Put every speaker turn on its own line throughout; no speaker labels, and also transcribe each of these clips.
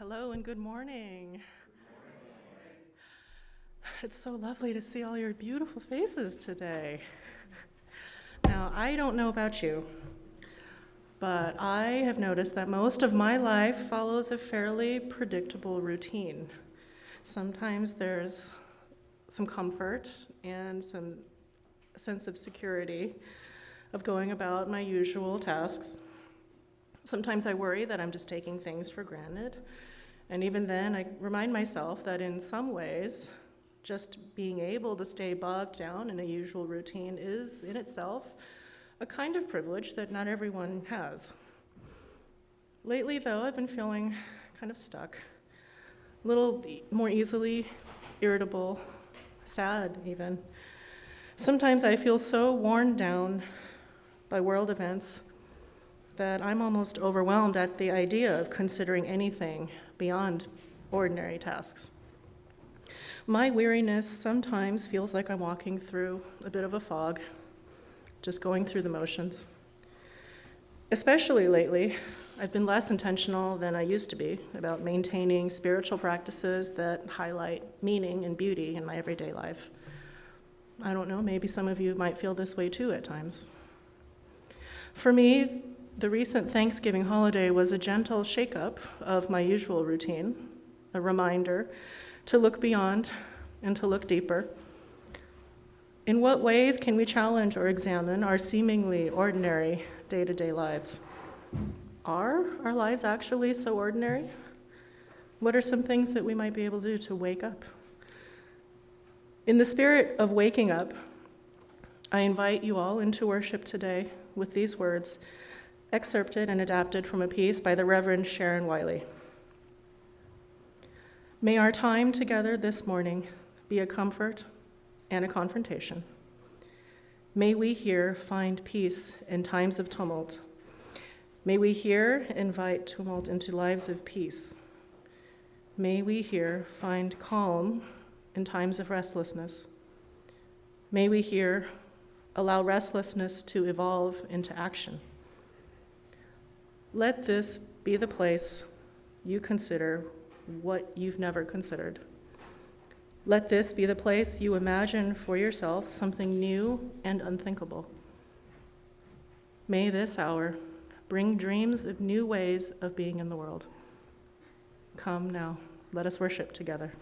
Hello and good morning. It's so lovely to see all your beautiful faces today. Now, I don't know about you, but I have noticed that most of my life follows a fairly predictable routine. Sometimes there's some comfort and some sense of security of going about my usual tasks. Sometimes I worry that I'm just taking things for granted. And even then, I remind myself that in some ways, just being able to stay bogged down in a usual routine is, in itself, a kind of privilege that not everyone has. Lately, though, I've been feeling kind of stuck, a little more easily irritable, sad even. Sometimes I feel so worn down by world events that I'm almost overwhelmed at the idea of considering anything beyond ordinary tasks. My weariness sometimes feels like I'm walking through a bit of a fog, just going through the motions. Especially lately, I've been less intentional than I used to be about maintaining spiritual practices that highlight meaning and beauty in my everyday life. I don't know, maybe some of you might feel this way too at times. For me, the recent Thanksgiving holiday was a gentle shake-up of my usual routine, a reminder to look beyond and to look deeper. In what ways can we challenge or examine our seemingly ordinary day-to-day lives? Are our lives actually so ordinary? What are some things that we might be able to do to wake up? In the spirit of waking up, I invite you all into worship today with these words, excerpted and adapted from a piece by the Reverend Sharon Wiley. May our time together this morning be a comfort and a confrontation. May we here find peace in times of tumult. May we here invite tumult into lives of peace. May we here find calm in times of restlessness. May we here allow restlessness to evolve into action. Let this be the place you consider what you've never considered. Let this be the place you imagine for yourself something new and unthinkable. May this hour bring dreams of new ways of being in the world. Come now, let us worship together.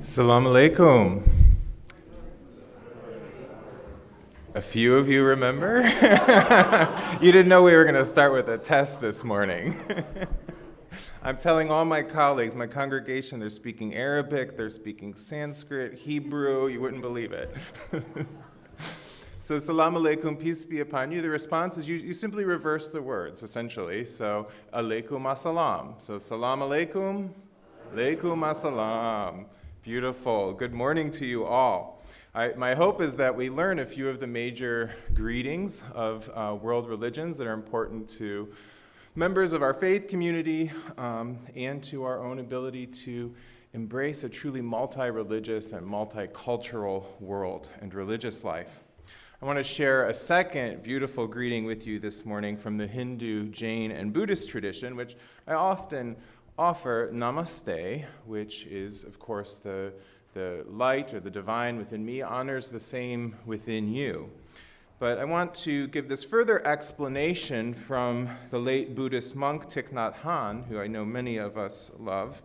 Assalamu alaikum. A few of you remember? You didn't know we were going to start with a test this morning. I'm telling all my colleagues, my congregation, they're speaking Arabic, they're speaking Sanskrit, Hebrew, you wouldn't believe it. So, Assalamu alaikum, peace be upon you. The response is you simply reverse the words, essentially. So, alaikum assalam. So, salam alaikum, alaikum assalam. Beautiful. Good morning to you all. My hope is that we learn a few of the major greetings of world religions that are important to members of our faith community and to our own ability to embrace a truly multi-religious and multicultural world and religious life. I want to share a second beautiful greeting with you this morning from the Hindu, Jain, and Buddhist tradition, which I often offer namaste, which is, of course, the light or the divine within me honors the same within you. But I want to give this further explanation from the late Buddhist monk Thich Nhat Hanh, who I know many of us love,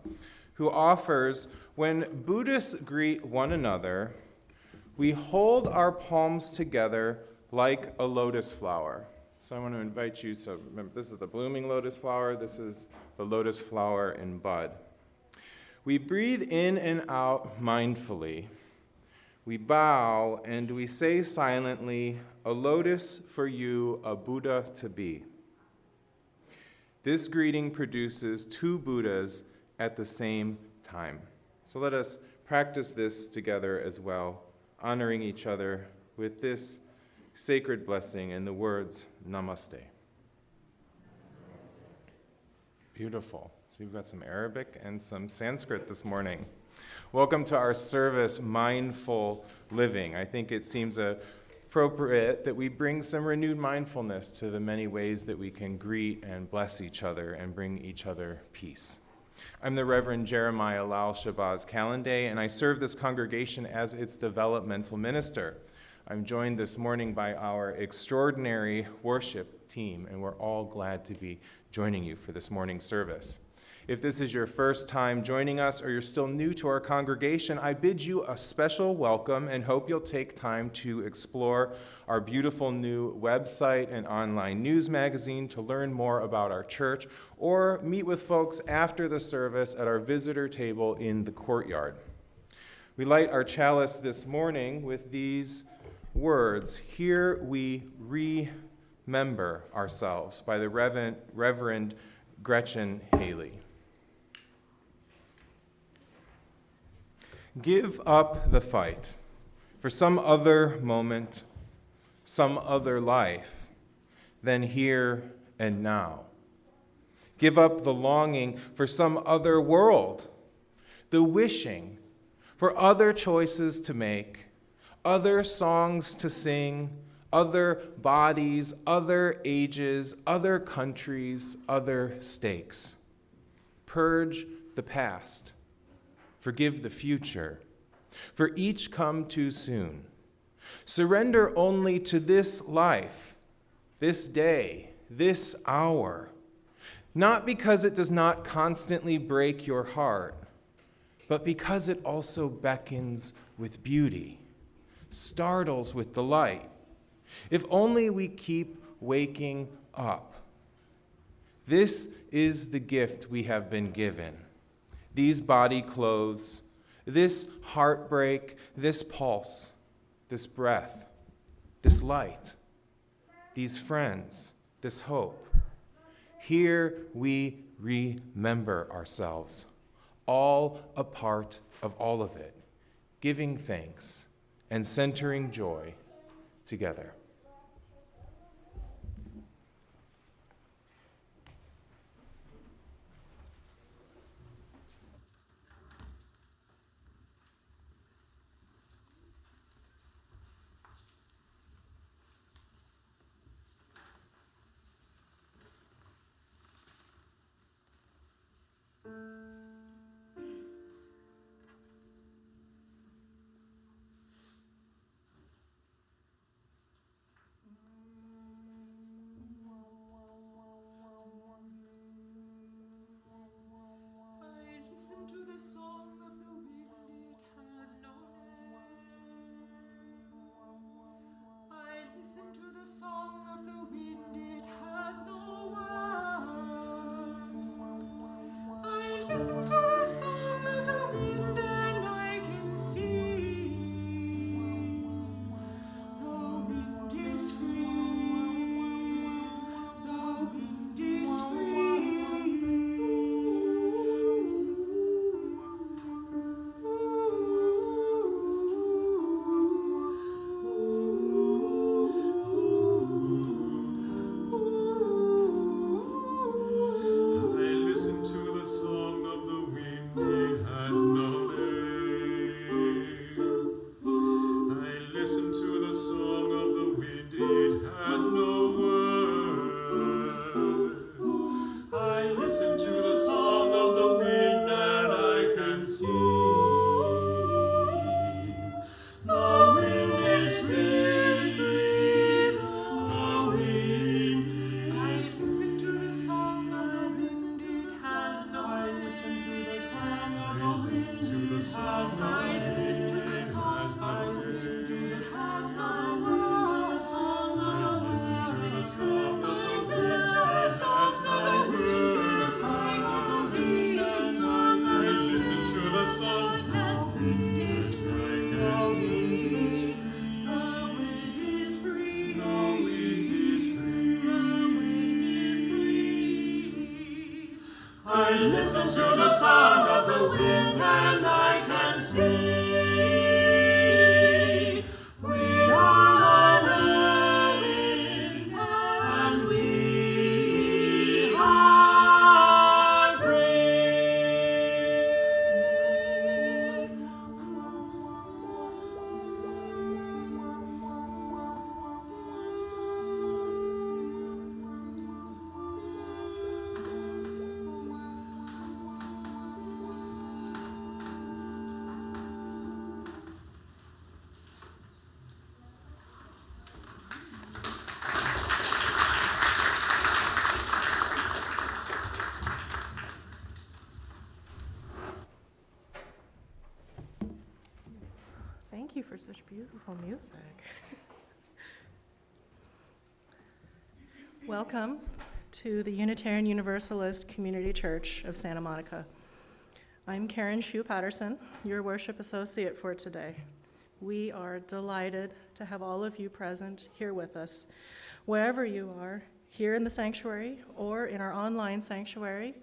who offers, when Buddhists greet one another, we hold our palms together like a lotus flower. So I want to invite you, so remember, this is the blooming lotus flower, this is the lotus flower in bud. We breathe in and out mindfully. We bow and we say silently, a lotus for you, a Buddha to be. This greeting produces two Buddhas at the same time. So let us practice this together as well, honoring each other with this sacred blessing and the words, namaste. Beautiful. So we've got some Arabic and some Sanskrit this morning. Welcome to our service, Mindful Living. I think it seems appropriate that we bring some renewed mindfulness to the many ways that we can greet and bless each other and bring each other peace. I'm the Reverend Jeremiah Lal Shabazz Kalendae, and I serve this congregation as its developmental minister. I'm joined this morning by our extraordinary worship team, and we're all glad to be joining you for this morning's service. If this is your first time joining us or you're still new to our congregation, I bid you a special welcome and hope you'll take time to explore our beautiful new website and online news magazine to learn more about our church, or meet with folks after the service at our visitor table in the courtyard. We light our chalice this morning with these words, "Here we remember ourselves," by the Reverend Gretchen Haley. Give up the fight for some other moment, some other life than here and now. Give up the longing for some other world, the wishing for other choices to make, other songs to sing, other bodies, other ages, other countries, other stakes. Purge the past. Forgive the future, for each come too soon. Surrender only to this life, this day, this hour, not because it does not constantly break your heart, but because it also beckons with beauty, startles with delight. If only we keep waking up. This is the gift we have been given. These body clothes, this heartbreak, this pulse, this breath, this light, these friends, this hope. Here we remember ourselves, all a part of all of it, giving thanks and centering joy together.
you for such beautiful music. Welcome to the Unitarian Universalist Community Church of Santa Monica. I'm Karen Shue Patterson, your worship associate for today. We are delighted to have all of you present here with us, wherever you are, here in the sanctuary or in our online sanctuary,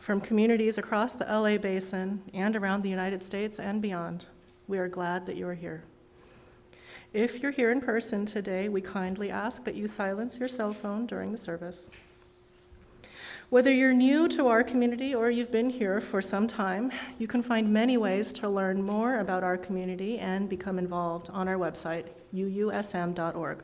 from communities across the LA Basin and around the United States and beyond. We are glad that you are here. If you're here in person today, we kindly ask that you silence your cell phone during the service. Whether you're new to our community or you've been here for some time, you can find many ways to learn more about our community and become involved on our website, UUSM.org.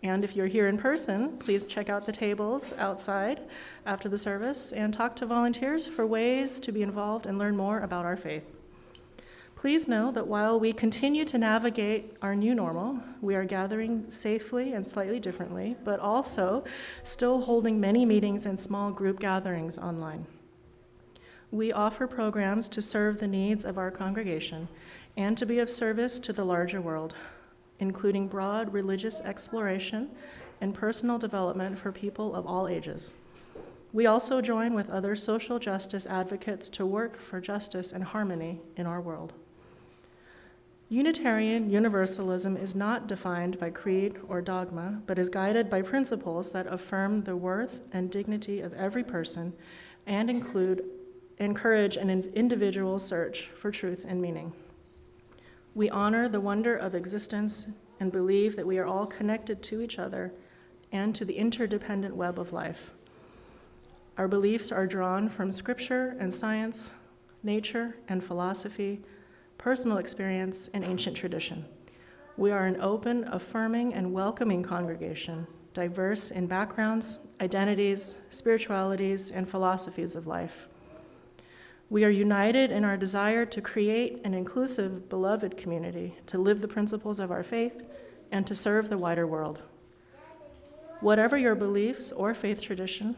And if you're here in person, please check out the tables outside after the service and talk to volunteers for ways to be involved and learn more about our faith. Please know that while we continue to navigate our new normal, we are gathering safely and slightly differently, but also still holding many meetings and small group gatherings online. We offer programs to serve the needs of our congregation and to be of service to the larger world, including broad religious exploration and personal development for people of all ages. We also join with other social justice advocates to work for justice and harmony in our world. Unitarian Universalism is not defined by creed or dogma, but is guided by principles that affirm the worth and dignity of every person and encourage an individual search for truth and meaning. We honor the wonder of existence and believe that we are all connected to each other and to the interdependent web of life. Our beliefs are drawn from scripture and science, nature and philosophy, personal experience, and ancient tradition. We are an open, affirming, and welcoming congregation, diverse in backgrounds, identities, spiritualities, and philosophies of life. We are united in our desire to create an inclusive, beloved community, to live the principles of our faith, and to serve the wider world. Whatever your beliefs or faith tradition,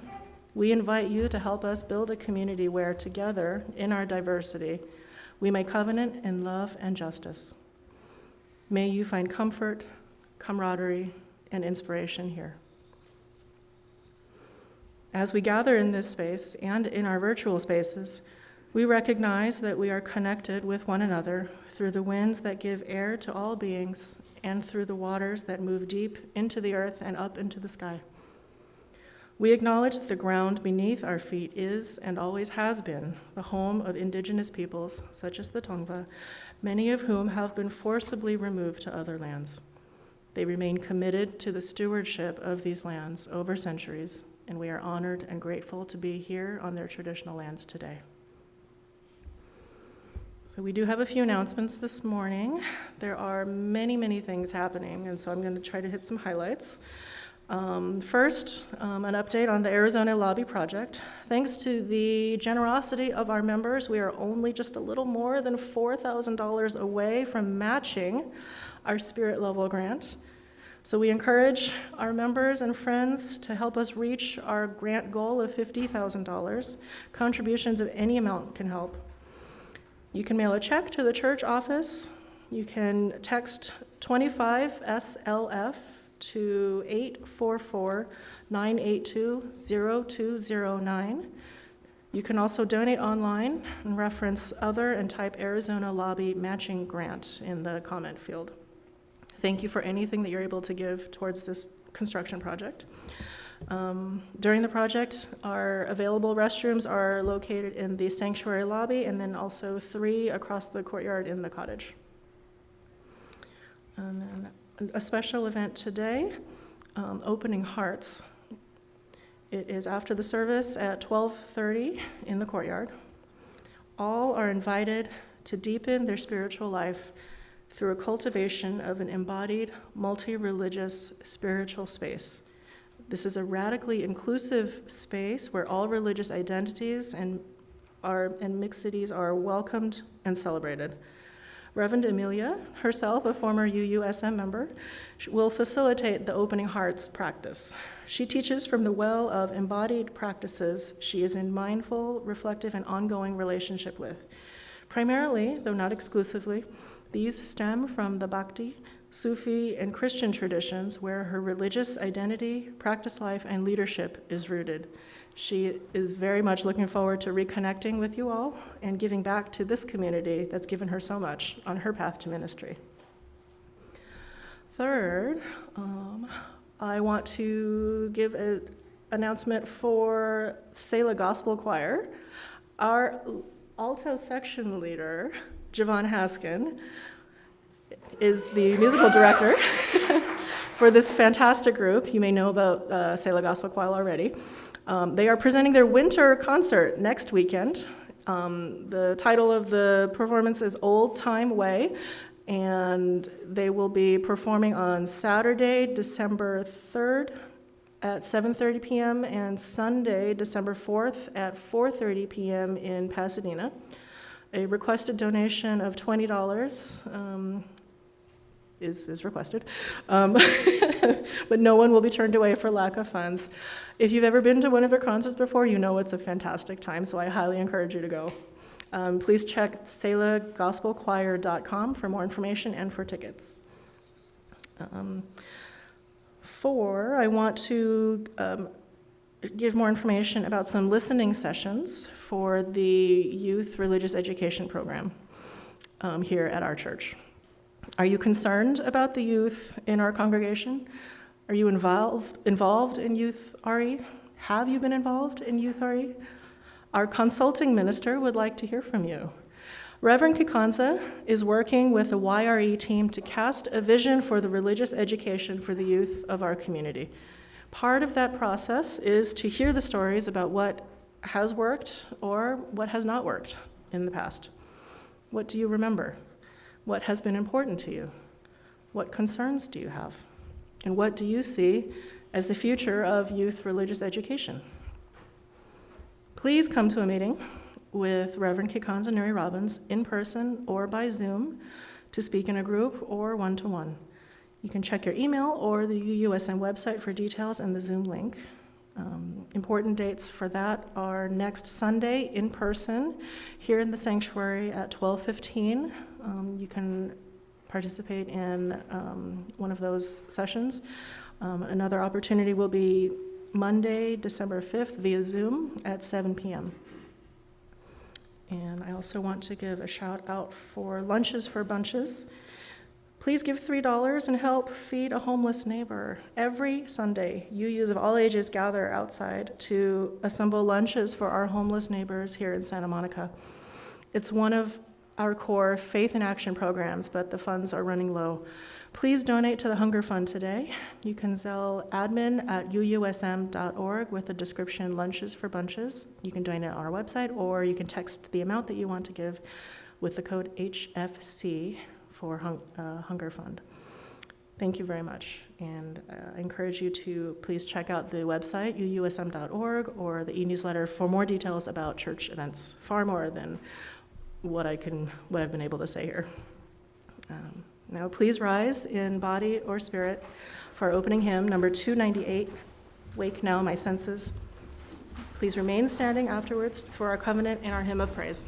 we invite you to help us build a community where together, in our diversity, we may covenant in love and justice. May you find comfort, camaraderie, and inspiration here. As we gather in this space and in our virtual spaces, we recognize that we are connected with one another through the winds that give air to all beings and through the waters that move deep into the earth and up into the sky. We acknowledge that the ground beneath our feet is and always has been the home of indigenous peoples, such as the Tongva, many of whom have been forcibly removed to other lands. They remain committed to the stewardship of these lands over centuries, and we are honored and grateful to be here on their traditional lands today. So we do have a few announcements this morning. There are many, many things happening, and so I'm going to try to hit some highlights. First, an update on the Arizona Lobby project. Thanks to the generosity of our members, we are only just a little more than $4,000 away from matching our spirit level grant. So we encourage our members and friends to help us reach our grant goal of $50,000. Contributions of any amount can help. You can mail a check to the church office. You can text 25 SLF to 844-982-0209. You can also donate online and reference other and type Arizona Lobby Matching Grant in the comment field. Thank you for anything that you're able to give towards this construction project. During the project, our available restrooms are located in the sanctuary lobby and then also 3 across the courtyard in the cottage. And then a special event today, Opening Hearts. It is after the service at 12:30 in the courtyard. All are invited to deepen their spiritual life through a cultivation of an embodied, multi-religious spiritual space. This is a radically inclusive space where all religious identities and mixities are welcomed and celebrated. Reverend Amelia, herself a former UUSM member, will facilitate the Opening Hearts practice. She teaches from the well of embodied practices she is in mindful, reflective, and ongoing relationship with, Primarily, though not exclusively, these stem from the Bhakti, Sufi, and Christian traditions where her religious identity, practice life, and leadership is rooted. She is very much looking forward to reconnecting with you all and giving back to this community that's given her so much on her path to ministry. Third, I want to give an announcement for Selah Gospel Choir. Our alto section leader, Javon Haskin, is the musical director for this fantastic group. You may know about Selah Gospel Choir already. They are presenting their winter concert next weekend. The title of the performance is Old Time Way, and they will be performing on Saturday, December 3rd at 7:30 p.m. and Sunday, December 4th at 4:30 p.m. in Pasadena. A requested donation of $20 is requested, but no one will be turned away for lack of funds. If you've ever been to one of their concerts before, you know it's a fantastic time, so I highly encourage you to go. Please check selahgospelchoir.com for more information and for tickets. 4, I want to give more information about some listening sessions for the youth religious education program here at our church. Are you concerned about the youth in our congregation? Are you involved in youth RE? Have you been involved in youth RE? Our consulting minister would like to hear from you. Reverend Kikanza is working with the YRE team to cast a vision for the religious education for the youth of our community. Part of that process is to hear the stories about what has worked or what has not worked in the past. What do you remember? What has been important to you? What concerns do you have? And what do you see as the future of youth religious education? Please come to a meeting with Reverend Kikanza Nuri Robbins in person or by Zoom to speak in a group or one-to-one. You can check your email or the UUSM website for details and the Zoom link. Important dates for that are next Sunday in person here in the sanctuary at 12:15. You can participate in one of those sessions. Another opportunity will be Monday, December 5th via Zoom at 7 p.m. And I also want to give a shout out for Lunches for Bunches. Please give $3 and help feed a homeless neighbor. Every Sunday, UUs of all ages gather outside to assemble lunches for our homeless neighbors here in Santa Monica. It's one of our core faith in action programs, but the funds are running low. Please donate to the Hunger Fund today. You can Zelle admin@uusm.org with the description Lunches for Bunches. You can donate on our website, or you can text the amount that you want to give with the code HFC for Hunger Fund. Thank you very much, and I encourage you to please check out the website, uusm.org, or the e-newsletter for more details about church events, far more than what I've been able to say here. Now please rise in body or spirit for our opening hymn, number 298, Wake Now My Senses. Please remain standing afterwards for our covenant and our hymn of praise.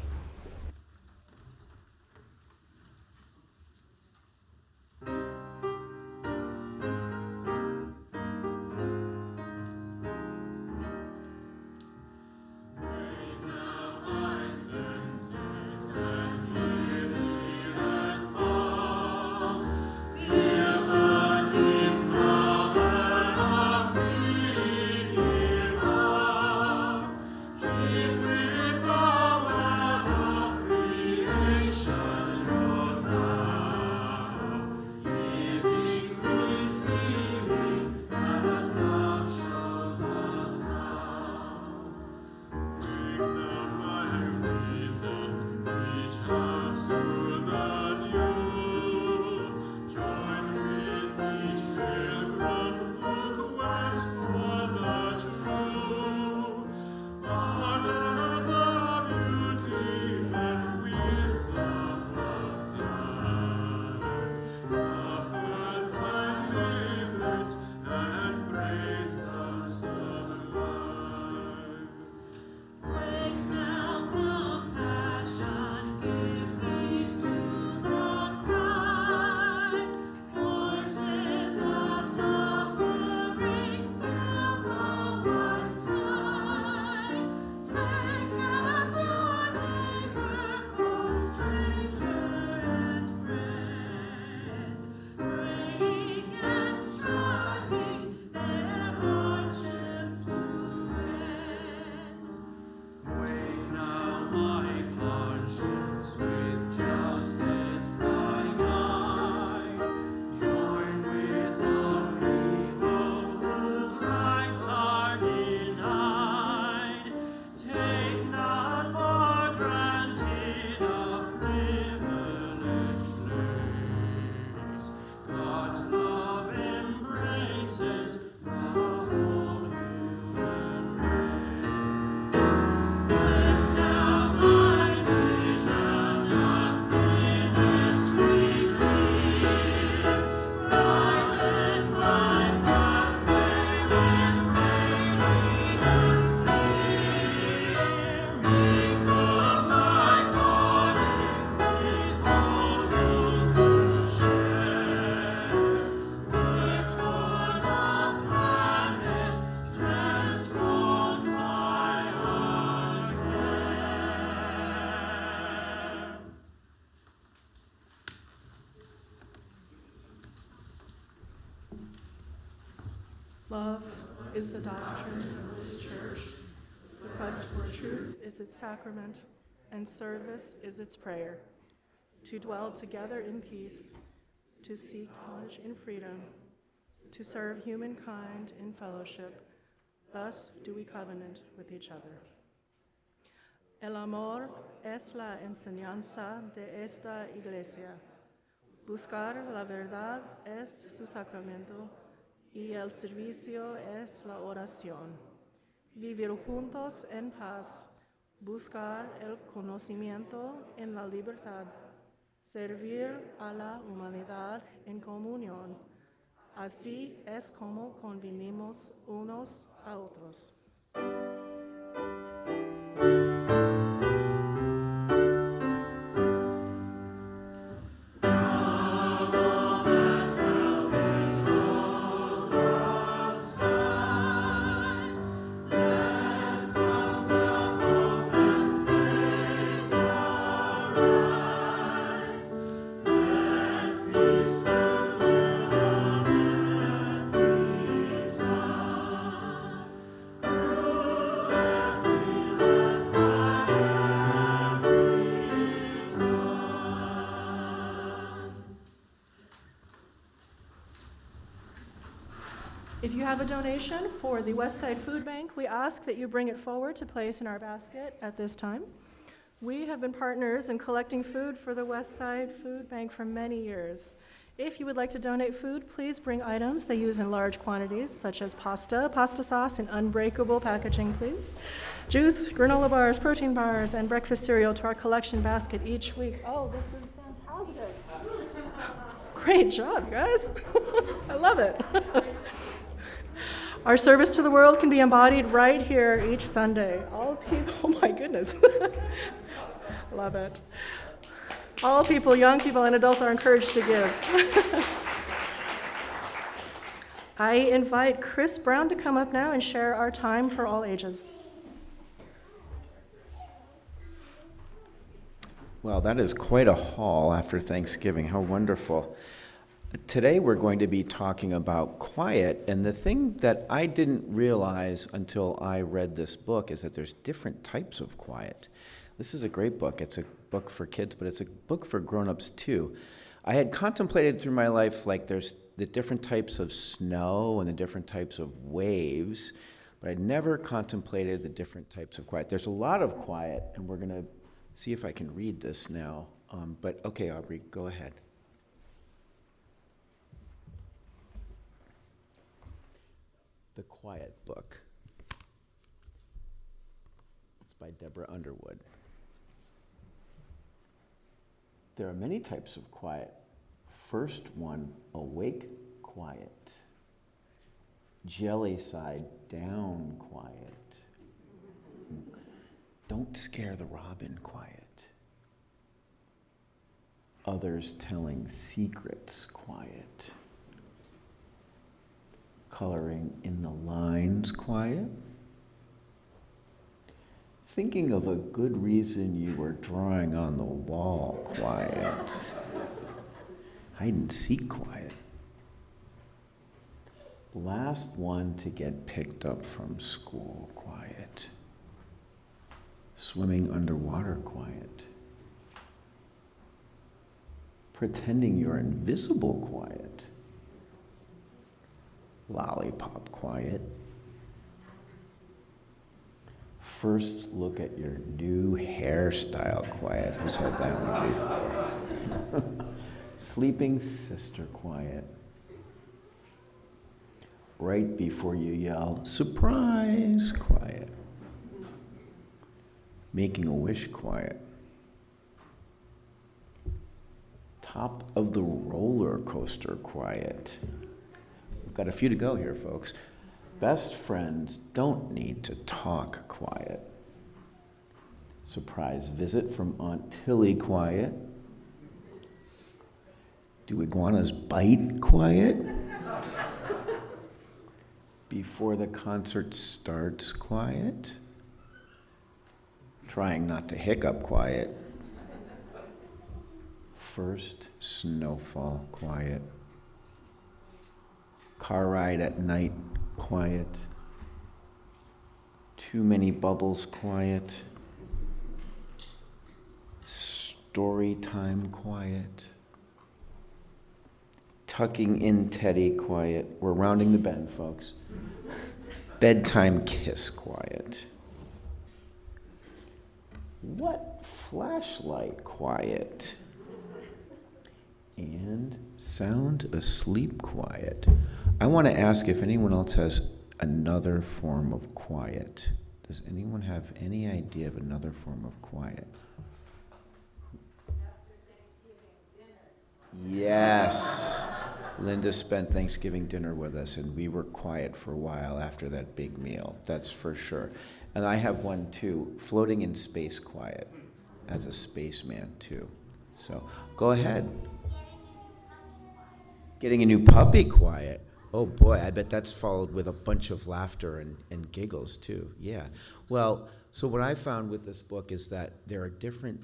Love is the doctrine of this church. The quest for truth is its sacrament, and service is its prayer. To dwell together in peace, to seek knowledge in freedom, to serve humankind in fellowship. Thus do we covenant with each other. El amor es la enseñanza de esta iglesia. Buscar la verdad es su sacramento y el servicio es la oración. Vivir juntos en paz, buscar el conocimiento en la libertad, servir a la humanidad en comunión. Así es como convivimos unos a otros. If you have a donation for the Westside Food Bank, we ask that you bring it forward to place in our basket at this time. We have been partners in collecting food for the Westside Food Bank for many years. If you would like to donate food, please bring items they use in large quantities, such as pasta sauce in unbreakable packaging, please. Juice, granola bars, protein bars, and breakfast cereal to our collection basket each week. Oh, this is fantastic. Great job, guys. I love it. Our service to the world can be embodied right here each Sunday. All people, oh my goodness. Love it. All people, young people, and adults are encouraged to give. I invite Chris Brown to come up now and share our time for all ages.
Well, that is quite a haul after Thanksgiving. How wonderful. Today we're going to be talking about quiet, and the thing that I didn't realize until I read this book is that there's different types of quiet. This is a great book. It's a book for kids, but it's a book for grown-ups too. I had contemplated through my life like there's the different types of snow and the different types of waves, but I'd never contemplated the different types of quiet. There's a lot of quiet, and we're going to see if I can read this now. But okay, Aubrey, go ahead. The Quiet Book. It's by Deborah Underwood. There are many types of quiet. First one, awake quiet. Jelly side down quiet. Don't scare the robin quiet. Others telling secrets quiet. Coloring in the lines quiet. Thinking of a good reason you were drawing on the wall quiet. Hide and seek quiet. Last one to get picked up from school quiet. Swimming underwater quiet. Pretending you're invisible quiet. Lollipop quiet. First look at your new hairstyle quiet. Who's had that one before? Sleeping sister quiet. Right before you yell, surprise quiet. Making a wish quiet. Top of the roller coaster quiet. We've got a few to go here, folks. Best friends don't need to talk quiet. Surprise visit from Aunt Tilly quiet. Do iguanas bite quiet? Before the concert starts quiet. Trying not to hiccup quiet. First snowfall quiet. Car ride at night quiet. Too many bubbles, quiet. Story time, quiet. Tucking in Teddy, quiet. We're rounding the bend, folks. Bedtime kiss, quiet. What flashlight, quiet. And sound asleep, quiet. I want to ask if anyone else has another form of quiet. Does anyone have any idea of another form of quiet? Yes. Linda spent Thanksgiving dinner with us, and we were quiet for a while after that big meal. That's for sure. And I have one too, floating in space quiet, as a spaceman too. So go ahead. Getting a new puppy quiet. Oh boy, I bet that's followed with a bunch of laughter and giggles too. Yeah. Well, so what I found with this book is that there are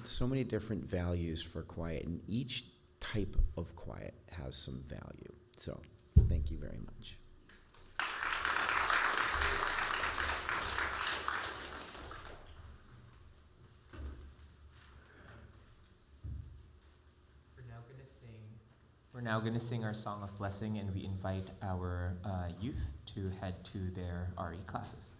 so many different values for quiet, and each type of quiet has some value. So thank you very much.
We're now going to sing our song of blessing, and we invite our youth to head to their RE classes.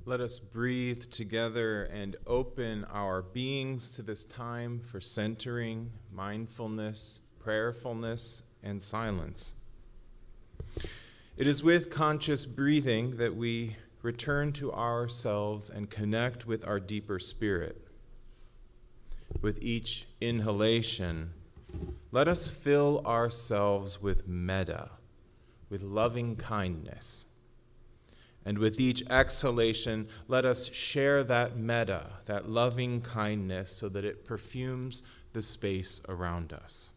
Let us breathe together and open our beings to this time for centering, mindfulness, prayerfulness, and silence. It is with conscious breathing that we return to ourselves and connect with our deeper spirit. With each inhalation, let us fill ourselves with metta, with loving kindness. And with each exhalation, let us share that metta, that loving kindness, so that it perfumes the space around us.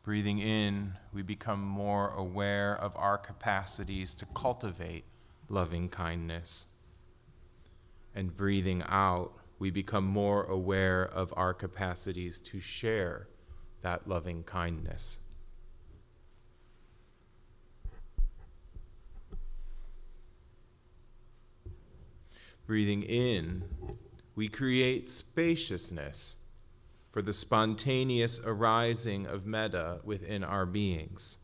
Breathing in, we become more aware of our capacities to cultivate loving kindness. And breathing out, we become more aware of our capacities to share that loving kindness. Breathing in, we create spaciousness for the spontaneous arising of metta within our beings.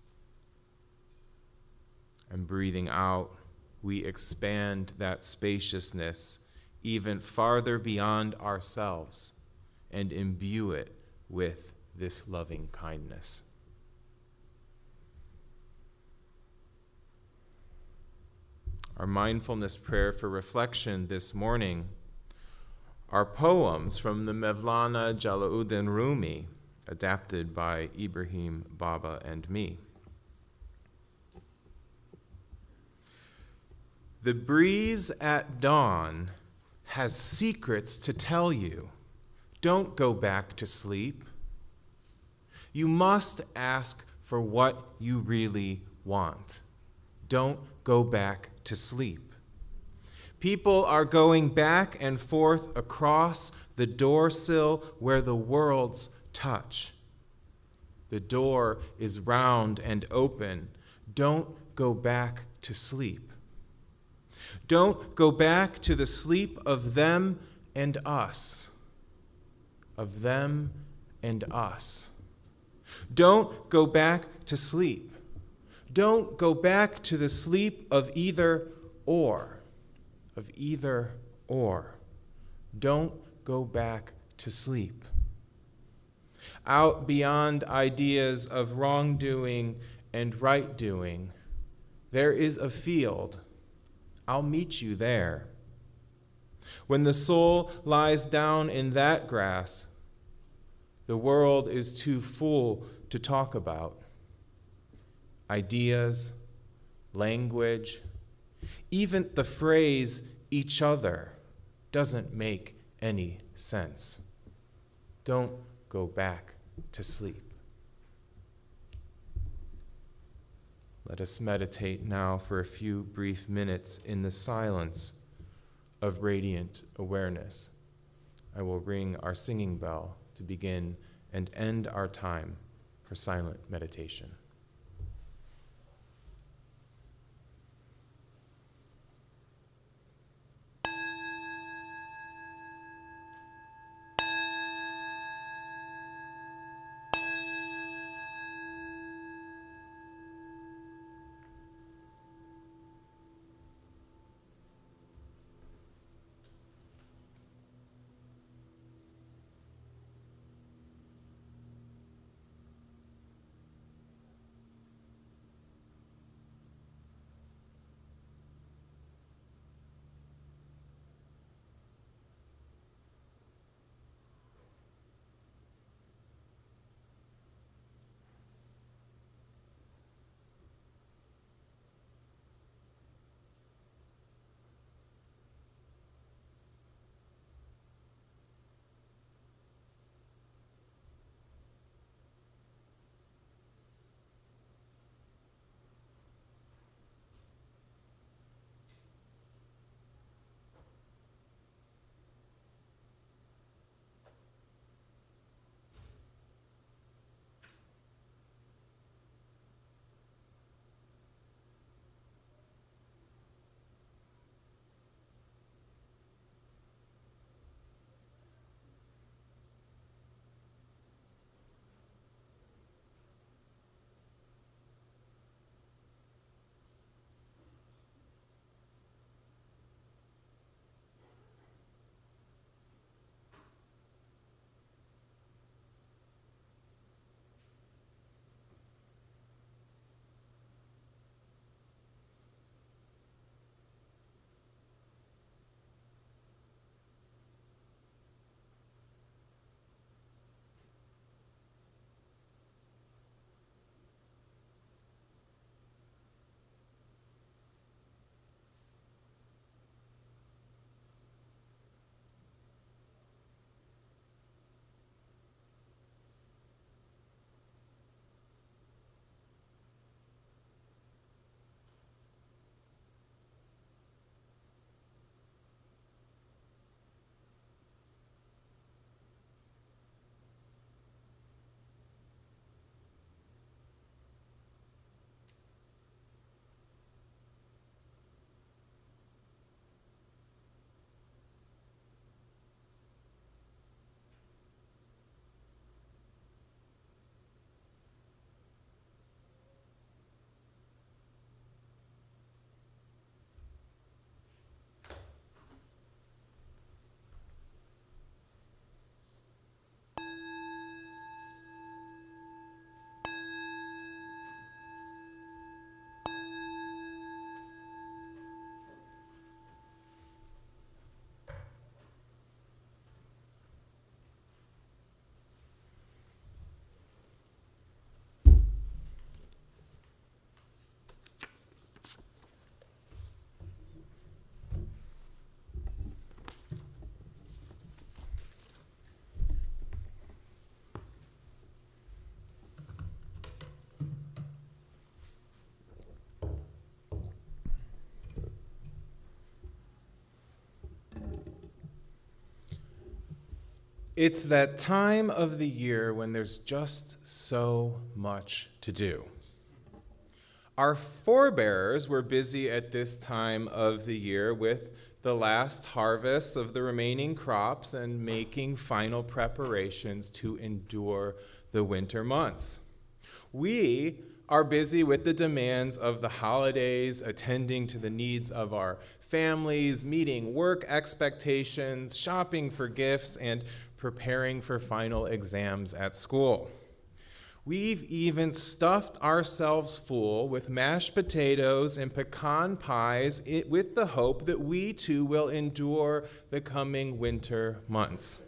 And breathing out, we expand that spaciousness even farther beyond ourselves and imbue it with this loving kindness. Our mindfulness prayer for reflection this morning are poems from the Mevlana Jalauddin Rumi, adapted by Ibrahim Baba and me. The breeze at dawn has secrets to tell you. Don't go back to sleep. You must ask for what you really want. Don't go back to sleep. People are going back and forth across the doorsill where the worlds touch. The door is round and open. Don't go back to sleep. Don't go back to the sleep of them and us. Of them and us. Don't go back to sleep. Don't go back to the sleep of either or. Of either or. Don't go back to sleep. Out beyond ideas of wrongdoing and right doing, there is a field. I'll meet you there. When the soul lies down in that grass, the world is too full to talk about. Ideas, language, even the phrase each other doesn't make any sense. Don't go back to sleep. Let us meditate now for a few brief minutes in the silence of radiant awareness. I will ring our singing bell to begin and end our time for silent meditation. It's that time of the year when there's just so much to do. Our forebears were busy at this time of the year with the last harvests of the remaining crops and making final preparations to endure the winter months. We are busy with the demands of the holidays, attending to the needs of our families, meeting work expectations, shopping for gifts, and preparing for final exams at school. We've even stuffed ourselves full with mashed potatoes and pecan pies with the hope that we too will endure the coming winter months.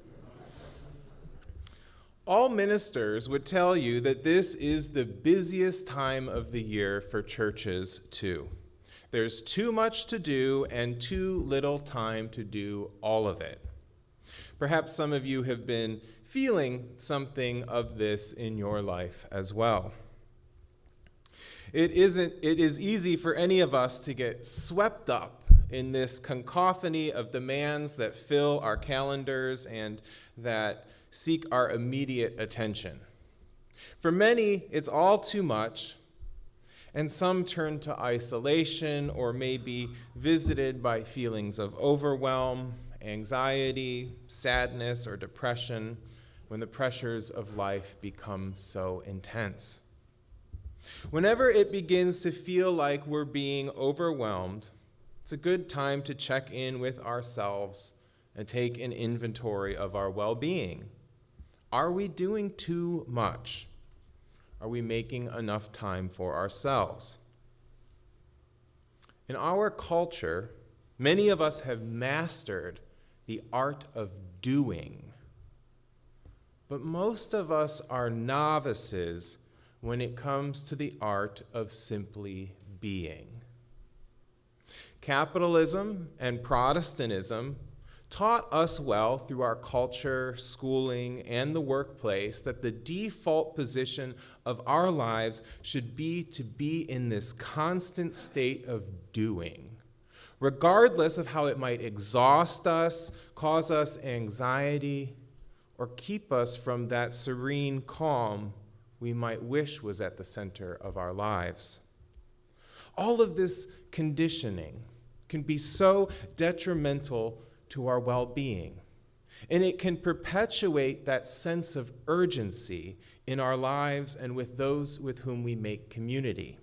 All ministers would tell you that this is the busiest time of the year for churches too. There's too much to do and too little time to do all of it. Perhaps some of you have been feeling something of this in your life as well. It is easy for any of us to get swept up in this cacophony of demands that fill our calendars and that seek our immediate attention. For many, it's all too much, and some turn to isolation or may be visited by feelings of overwhelm, anxiety, sadness, or depression when the pressures of life become so intense. Whenever it begins to feel like we're being overwhelmed, it's a good time to check in with ourselves and take an inventory of our well-being. Are we doing too much? Are we making enough time for ourselves? In our culture, many of us have mastered the art of doing. But most of us are novices when it comes to the art of simply being. Capitalism and Protestantism taught us well through our culture, schooling, and the workplace that the default position of our lives should be to be in this constant state of doing, regardless of how it might exhaust us, cause us anxiety, or keep us from that serene calm we might wish was at the center of our lives. All of this conditioning can be so detrimental to our well-being, and it can perpetuate that sense of urgency in our lives and with those with whom we make community.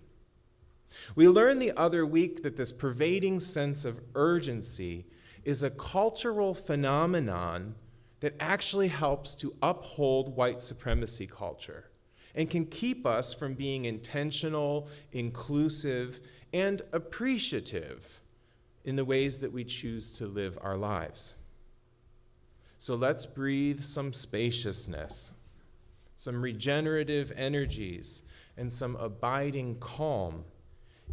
We learned the other week that this pervading sense of urgency is a cultural phenomenon that actually helps to uphold white supremacy culture and can keep us from being intentional, inclusive, and appreciative in the ways that we choose to live our lives. So let's breathe some spaciousness, some regenerative energies, and some abiding calm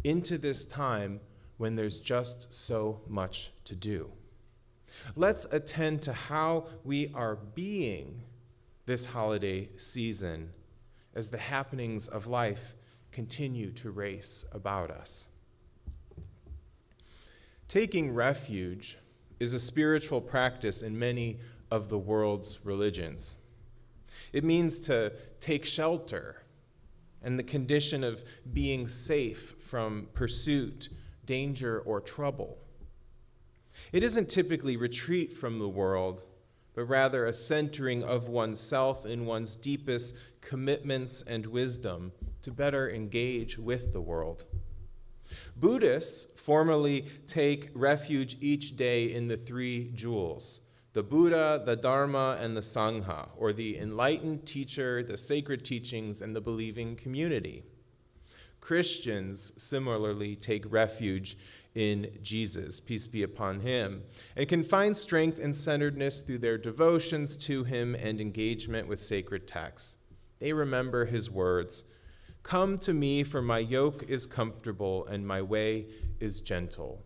into this time when there's just so much to do. Let's attend to how we are being this holiday season as the happenings of life continue to race about us. Taking refuge is a spiritual practice in many of the world's religions. It means to take shelter and the condition of being safe from pursuit, danger, or trouble. It isn't typically retreat from the world, but rather a centering of oneself in one's deepest commitments and wisdom to better engage with the world. Buddhists formally take refuge each day in the three jewels: the Buddha, the Dharma, and the Sangha, or the enlightened teacher, the sacred teachings, and the believing community. Christians similarly take refuge in Jesus, peace be upon him, and can find strength and centeredness through their devotions to him and engagement with sacred texts. They remember his words, "Come to me, for my yoke is comfortable and my way is gentle.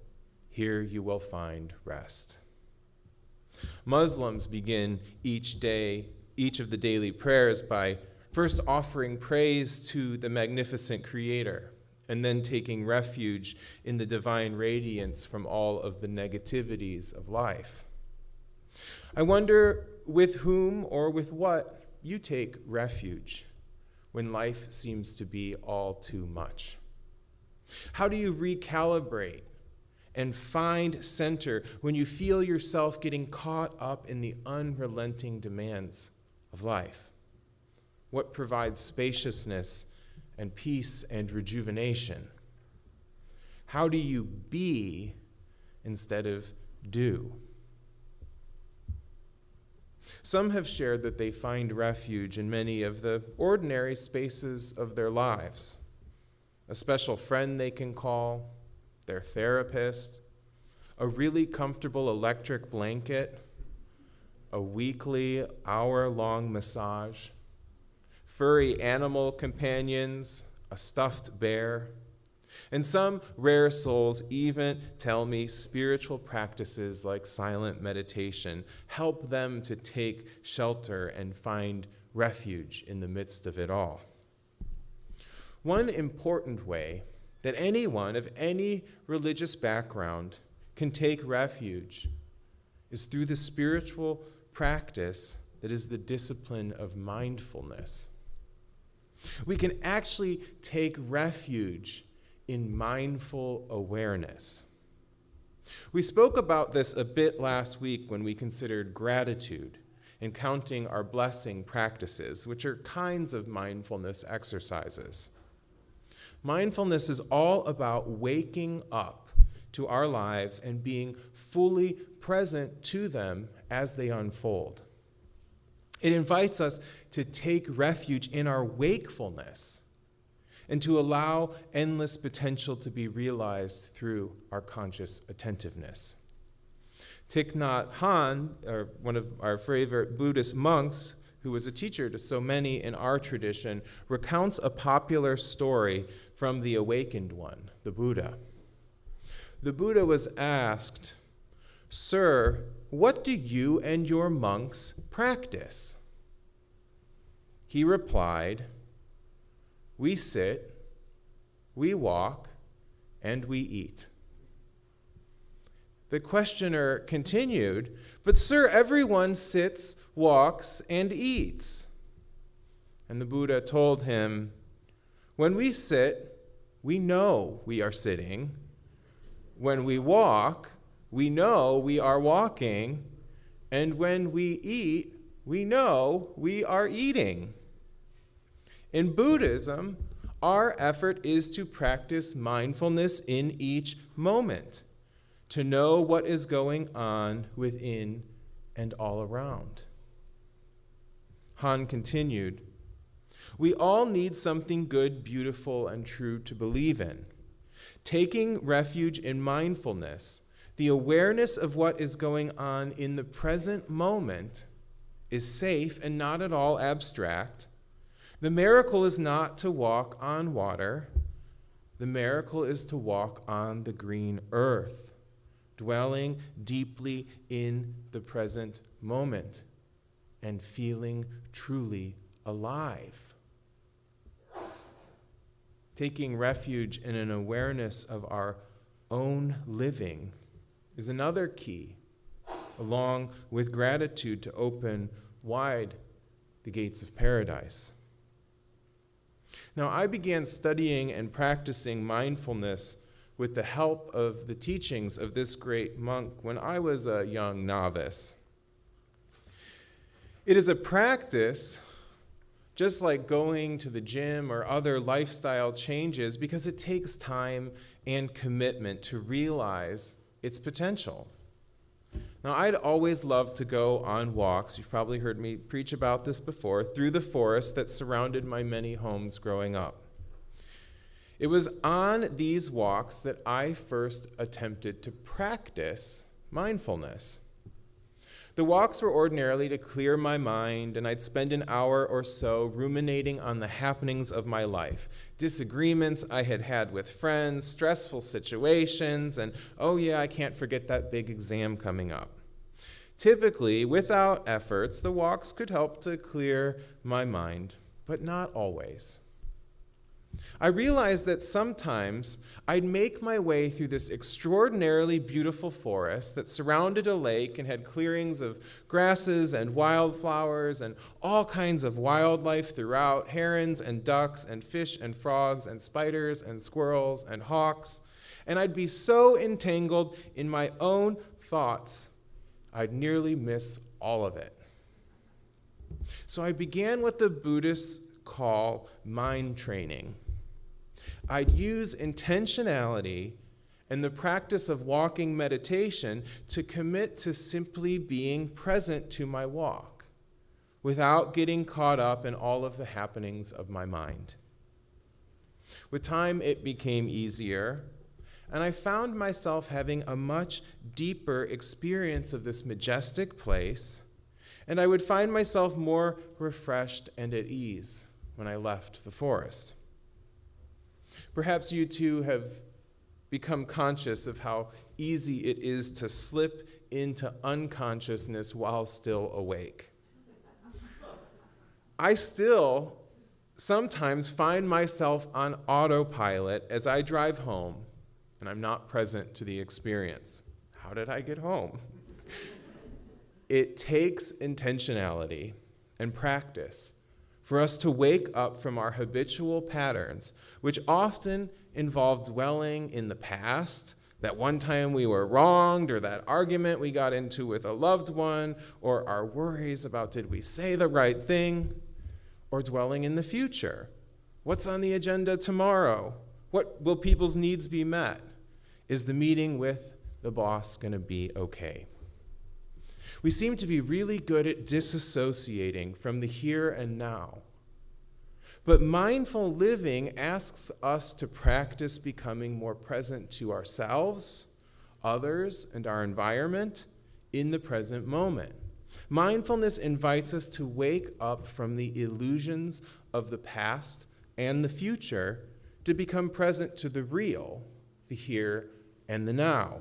Here you will find rest." Muslims begin each of the daily prayers by first offering praise to the magnificent Creator, and then taking refuge in the divine radiance from all of the negativities of life. I wonder with whom or with what you take refuge when life seems to be all too much. How do you recalibrate and find center when you feel yourself getting caught up in the unrelenting demands of life? What provides spaciousness and peace and rejuvenation? How do you be instead of do? Some have shared that they find refuge in many of the ordinary spaces of their lives. A special friend they can call, their therapist, a really comfortable electric blanket, a weekly hour-long massage, furry animal companions, a stuffed bear, and some rare souls even tell me spiritual practices like silent meditation help them to take shelter and find refuge in the midst of it all. One important way that anyone of any religious background can take refuge is through the spiritual practice that is the discipline of mindfulness. We can actually take refuge in mindful awareness. We spoke about this a bit last week when we considered gratitude and counting our blessing practices, which are kinds of mindfulness exercises. Mindfulness is all about waking up to our lives and being fully present to them as they unfold. It invites us to take refuge in our wakefulness and to allow endless potential to be realized through our conscious attentiveness. Thich Nhat Hanh, one of our favorite Buddhist monks, who was a teacher to so many in our tradition, recounts a popular story from the awakened one, the Buddha. The Buddha was asked, "Sir, what do you and your monks practice?" He replied, "We sit, we walk, and we eat." The questioner continued, "But sir, everyone sits, walks, and eats." And the Buddha told him, "When we sit, we know we are sitting. When we walk, we know we are walking. And when we eat, we know we are eating." In Buddhism, our effort is to practice mindfulness in each moment, to know what is going on within and all around. Han continued, "We all need something good, beautiful, and true to believe in. Taking refuge in mindfulness, the awareness of what is going on in the present moment, is safe and not at all abstract. The miracle is not to walk on water. The miracle is to walk on the green earth, dwelling deeply in the present moment and feeling truly alive." Taking refuge in an awareness of our own living is another key, along with gratitude, to open wide the gates of paradise. Now, I began studying and practicing mindfulness with the help of the teachings of this great monk when I was a young novice. It is a practice just like going to the gym or other lifestyle changes, because it takes time and commitment to realize its potential. Now, I'd always loved to go on walks, you've probably heard me preach about this before, through the forest that surrounded my many homes growing up. It was on these walks that I first attempted to practice mindfulness. The walks were ordinarily to clear my mind, and I'd spend an hour or so ruminating on the happenings of my life, disagreements I had had with friends, stressful situations, and oh yeah, I can't forget that big exam coming up. Typically, without efforts, the walks could help to clear my mind, but not always. I realized that sometimes I'd make my way through this extraordinarily beautiful forest that surrounded a lake and had clearings of grasses and wildflowers and all kinds of wildlife throughout, herons and ducks and fish and frogs and spiders and squirrels and hawks. And I'd be so entangled in my own thoughts, I'd nearly miss all of it. So I began what the Buddhists call mind training. I'd use intentionality and the practice of walking meditation to commit to simply being present to my walk without getting caught up in all of the happenings of my mind. With time, it became easier, and I found myself having a much deeper experience of this majestic place, and I would find myself more refreshed and at ease when I left the forest. Perhaps you too have become conscious of how easy it is to slip into unconsciousness while still awake. I still sometimes find myself on autopilot as I drive home, and I'm not present to the experience. How did I get home? It takes intentionality and practice for us to wake up from our habitual patterns, which often involve dwelling in the past, that one time we were wronged, or that argument we got into with a loved one, or our worries about did we say the right thing, or dwelling in the future. What's on the agenda tomorrow? What will people's needs be met? Is the meeting with the boss going to be okay? We seem to be really good at disassociating from the here and now. But mindful living asks us to practice becoming more present to ourselves, others, and our environment in the present moment. Mindfulness invites us to wake up from the illusions of the past and the future to become present to the real, the here and the now.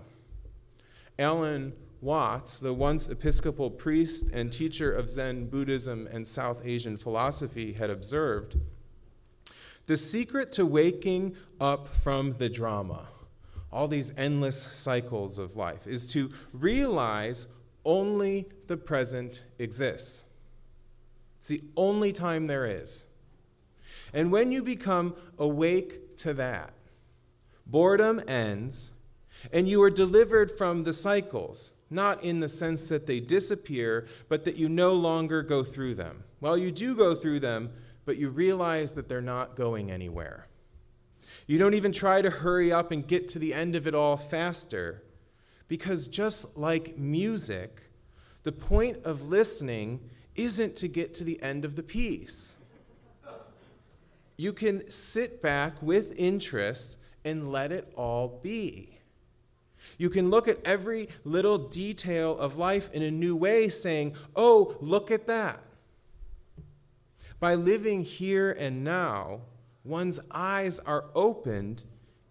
Alan Watts, the once Episcopal priest and teacher of Zen Buddhism and South Asian philosophy, had observed, the secret to waking up from the drama, all these endless cycles of life, is to realize only the present exists. It's the only time there is. And when you become awake to that, boredom ends, and you are delivered from the cycles, not in the sense that they disappear, but that you no longer go through them. Well, you do go through them, but you realize that they're not going anywhere. You don't even try to hurry up and get to the end of it all faster, because just like music, the point of listening isn't to get to the end of the piece. You can sit back with interest and let it all be. You can look at every little detail of life in a new way, saying, oh, look at that. By living here and now, one's eyes are opened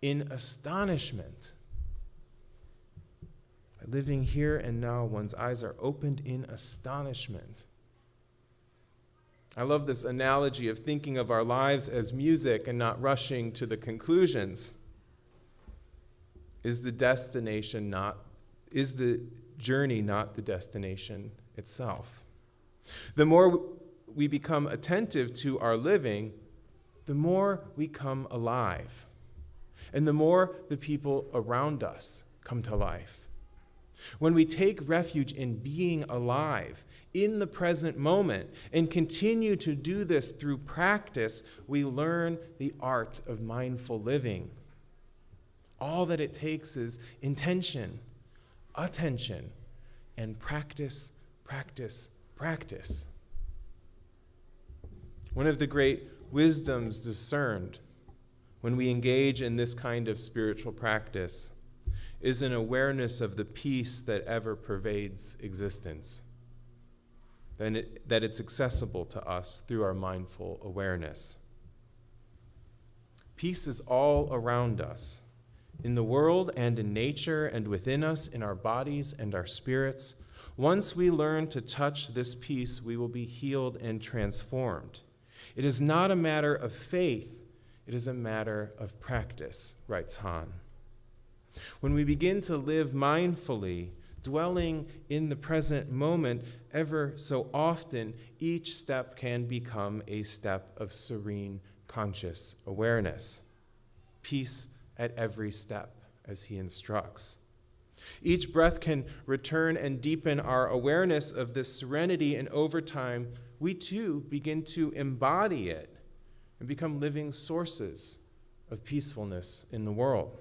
in astonishment. By living here and now, one's eyes are opened in astonishment. I love this analogy of thinking of our lives as music and not rushing to the conclusions. Is the journey not the destination itself? The more we become attentive to our living, the more we come alive, and the more the people around us come to life. When we take refuge in being alive, in the present moment, and continue to do this through practice, we learn the art of mindful living. All that it takes is intention, attention, and practice, practice, practice. One of the great wisdoms discerned when we engage in this kind of spiritual practice is an awareness of the peace that ever pervades existence, that it's accessible to us through our mindful awareness. Peace is all around us, in the world and in nature and within us, in our bodies and our spirits. Once we learn to touch this peace, we will be healed and transformed. It is not a matter of faith It is a matter of practice, writes Hahn. When we begin to live mindfully, dwelling in the present moment, ever so often, each step can become a step of serene, conscious awareness. Peace at every step, as he instructs. Each breath can return and deepen our awareness of this serenity, and over time, we too begin to embody it and become living sources of peacefulness in the world.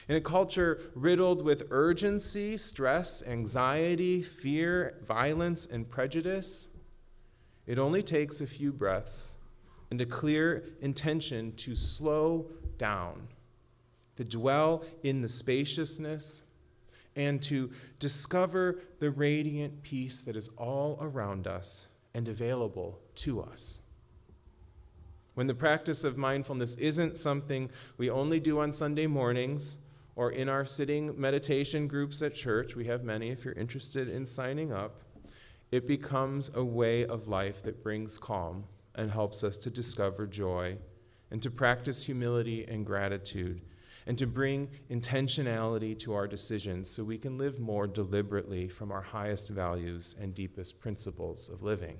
In a culture riddled with urgency, stress, anxiety, fear, violence, and prejudice, it only takes a few breaths and a clear intention to slow down, to dwell in the spaciousness, and to discover the radiant peace that is all around us and available to us. When the practice of mindfulness isn't something we only do on Sunday mornings or in our sitting meditation groups at church, we have many if you're interested in signing up, it becomes a way of life that brings calm and helps us to discover joy and to practice humility and gratitude and to bring intentionality to our decisions so we can live more deliberately from our highest values and deepest principles of living.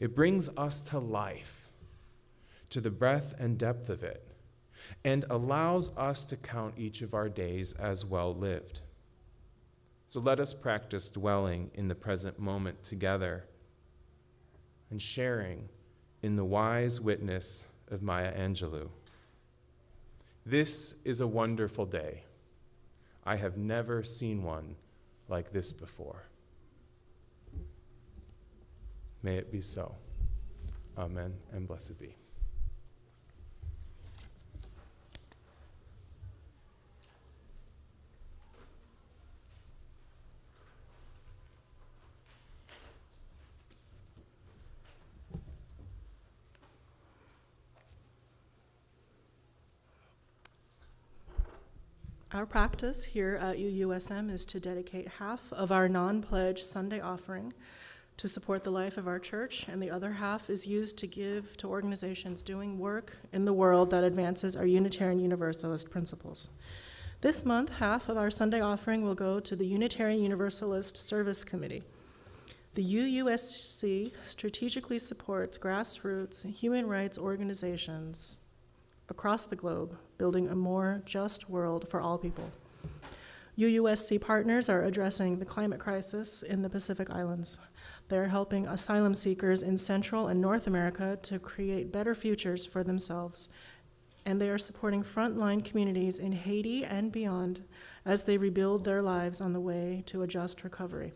It brings us to life, to the breadth and depth of it, and allows us to count each of our days as well lived. So let us practice dwelling in the present moment together and sharing in the wise witness of Maya Angelou. This is a wonderful day. I have never seen one like this before. May it be so. Amen and blessed be.
Our practice here at UUSM is to dedicate half of our non-pledge Sunday offering to support the life of our church, and the other half is used to give to organizations doing work in the world that advances our Unitarian Universalist principles. This month, half of our Sunday offering will go to the Unitarian Universalist Service Committee. The UUSC strategically supports grassroots human rights organizations across the globe, building a more just world for all people. UUSC partners are addressing the climate crisis in the Pacific Islands. They're helping asylum seekers in Central and North America to create better futures for themselves. And they are supporting frontline communities in Haiti and beyond as they rebuild their lives on the way to a just recovery.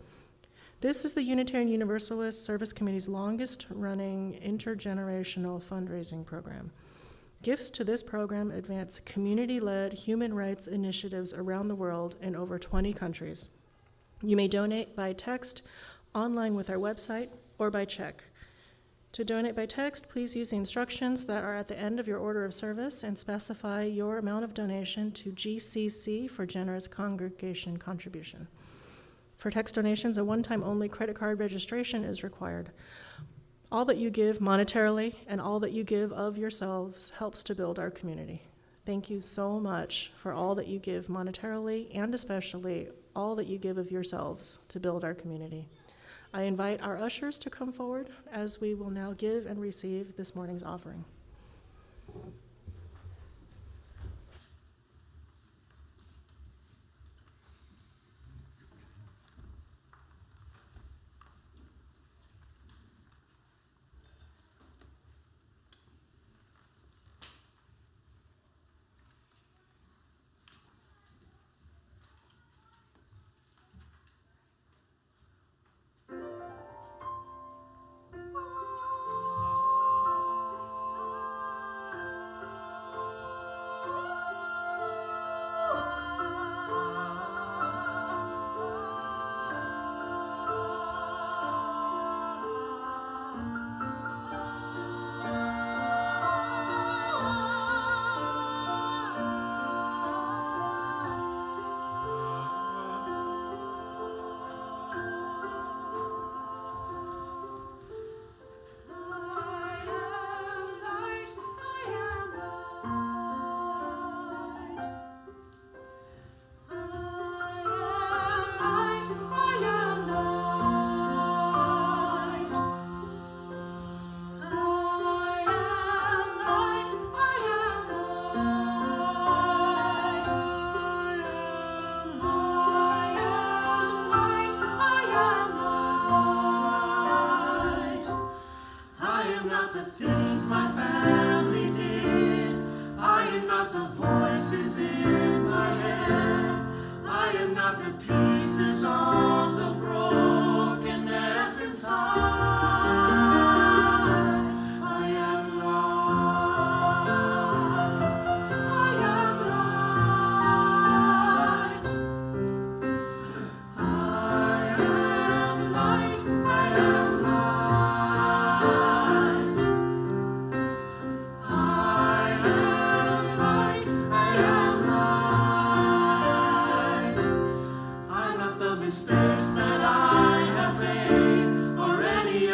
This is the Unitarian Universalist Service Committee's longest-running intergenerational fundraising program. Gifts to this program advance community-led human rights initiatives around the world in over 20 countries. You may donate by text, online with our website, or by check. To donate by text, please use the instructions that are at the end of your order of service and specify your amount of donation to GCC for generous congregation contribution. For text donations, a one-time only credit card registration is required. All that you give monetarily and all that you give of yourselves helps to build our community. Thank you so much for all that you give monetarily and especially all that you give of yourselves to build our community. I invite our ushers to come forward as we will now give and receive this morning's offering.
am not the things my family did. I am not the voices in my head. I am not the pieces of the brokenness inside. I am light. I am light. I am light. I am light. I am light. I am light. I'm not the mistakes that I have made or any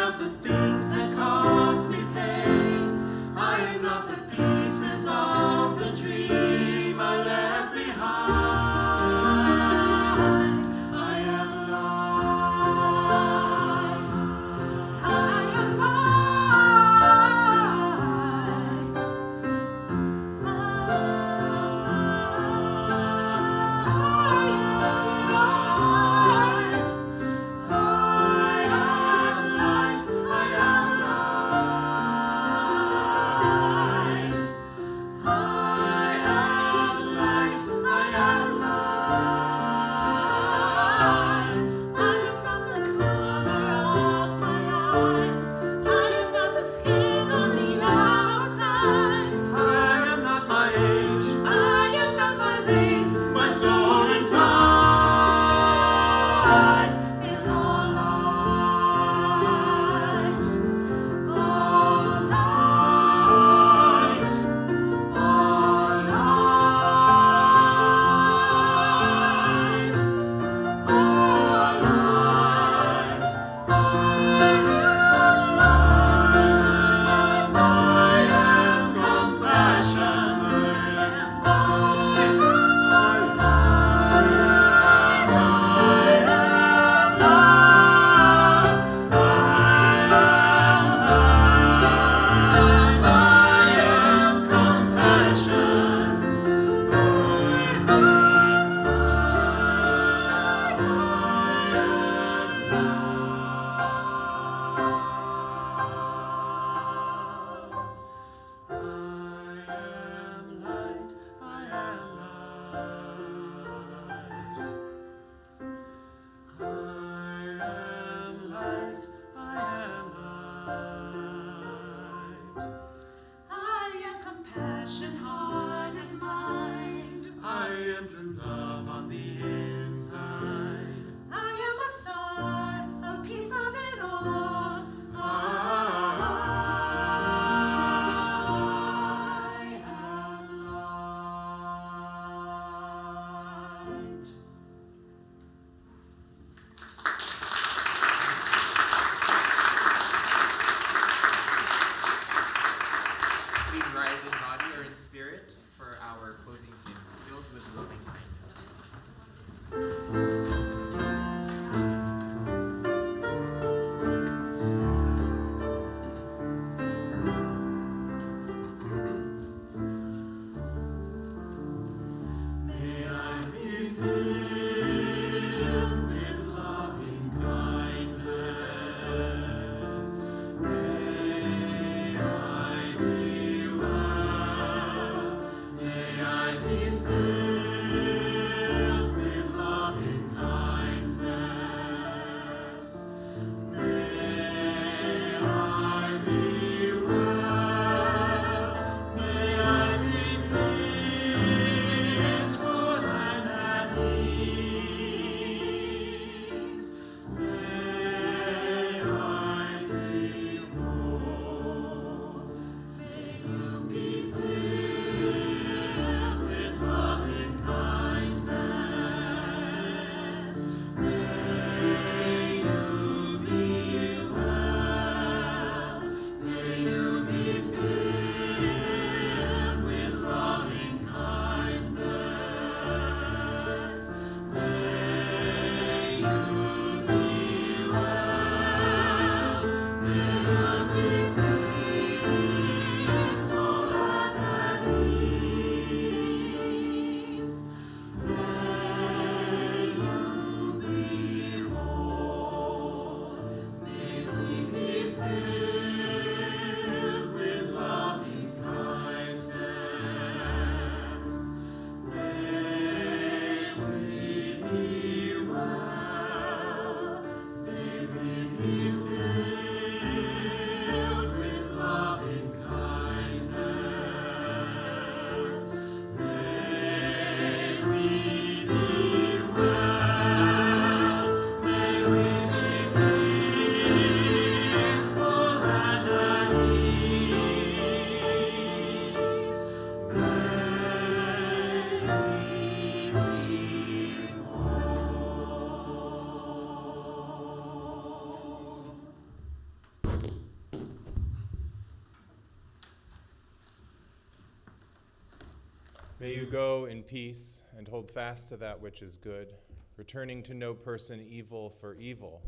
May you go in peace and hold fast to that which is good, returning to no person evil for evil,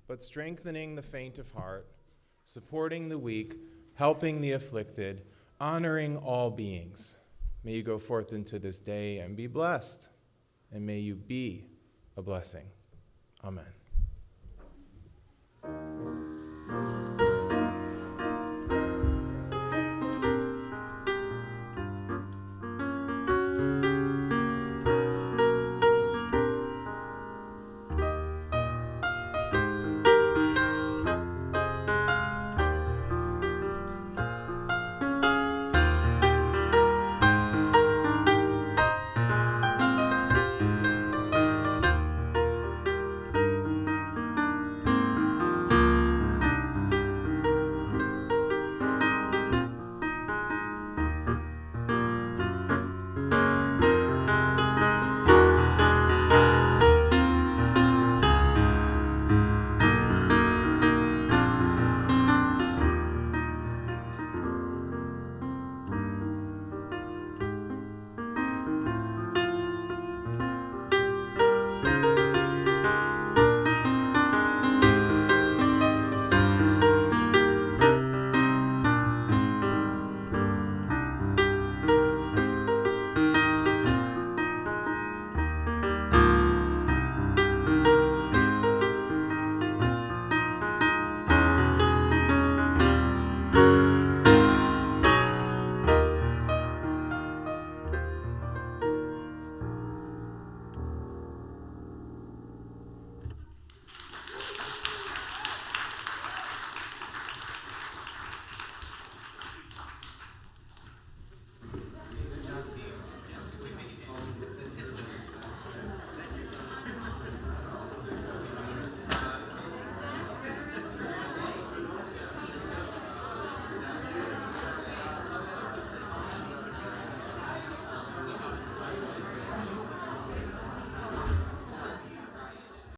but strengthening the faint of heart, supporting the weak, helping the afflicted, honoring all beings. May you go forth into this day and be blessed, and may you be a blessing. Amen.